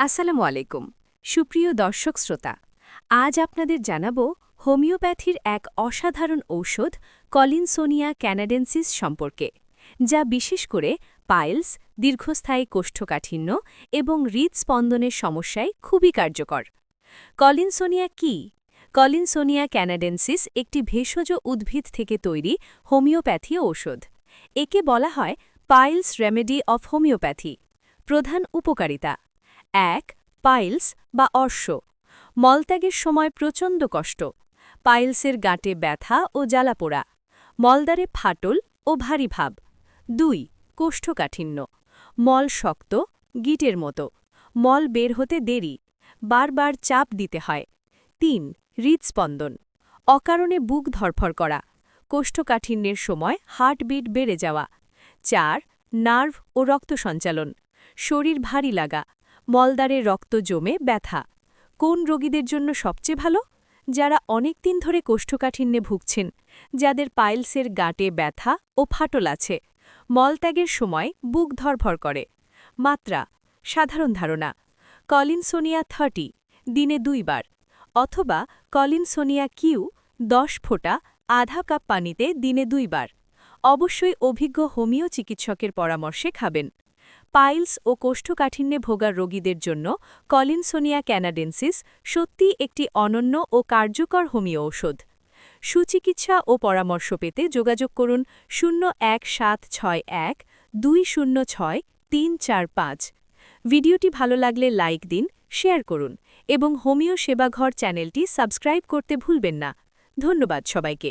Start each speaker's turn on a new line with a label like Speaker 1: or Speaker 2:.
Speaker 1: আসসালামু আলাইকুম সুপ্রিয় দর্শক শ্রোতা আজ আপনাদের জানাবো হোমিওপ্যাথির এক অসাধারণ ঔষধ কলিনসোনিয়া ক্যানাডেন্সিস সম্পর্কে যা বিশেষ করে পাইলস দীর্ঘস্থায়ী কোষ্ঠকাঠিন্য এবং হৃদস্পন্দনের সমস্যায় খুবই কার্যকর কলিনসোনিয়া কি কলিনসোনিয়া ক্যানাডেন্সিস একটি ভেষজ উদ্ভিদ থেকে তৈরি হোমিওপ্যাথি ঔষধ একে বলা হয় পাইলস রেমেডি অফ হোমিওপ্যাথি প্রধান উপকারিতা ১ পাইলস বা অর্শ মলত্যাগের সময় প্রচণ্ড কষ্ট পাইলসের গাঁটে ব্যথা ও জ্বালাপোড়া মলদ্বারে ফাটল ও ভারী ভাব ২ কোষ্ঠকাঠিন্য মল শক্ত গিটের মতো মল বের হতে দেরি বারবার চাপ দিতে হয় ৩ হৃদস্পন্দন অকারণে বুক ধরফর করা কোষ্ঠকাঠিন্যের সময় হার্টবিট বেড়ে যাওয়া ৪ নার্ভ ও রক্ত সঞ্চালন শরীর ভারী লাগা মলদ্বারে রক্ত জমে ব্যথা কোন রোগীদের জন্য সবচেয়ে ভালো যারা অনেক দিন ধরে কোষ্ঠকাঠিন্যে ভুগছেন যাদের পাইলসের গাঁটে ব্যথা ও ফাটল আছে মলত্যাগের সময় বুক ধরফর করে মাত্রা সাধারণ ধারণা কলিনসোনিয়া 30 দিনে 2 বার অথবা কলিনসোনিয়া কিউ 10 ফোঁটা আধা কাপ পানিতে দিনে 2 বার অবশ্যই অভিজ্ঞ হোমিও চিকিৎসকের পরামর্শে খাবেন পাইলস ও কোষ্ঠকাঠিন্যে ভোগার রোগীদের জন্য কলিনসোনিয়া ক্যানাডেন্সিস সত্যিই একটি অনন্য ও কার্যকর হোমিও ঔষধ সুচিকিৎসা ও পরামর্শ পেতে যোগাযোগ করুন 01761 206 345 ভিডিওটি ভালো লাগলে লাইক দিন শেয়ার করুন এবং হোমিও সেবাঘর চ্যানেলটি সাবস্ক্রাইব করতে ভুলবেন না ধন্যবাদ সবাইকে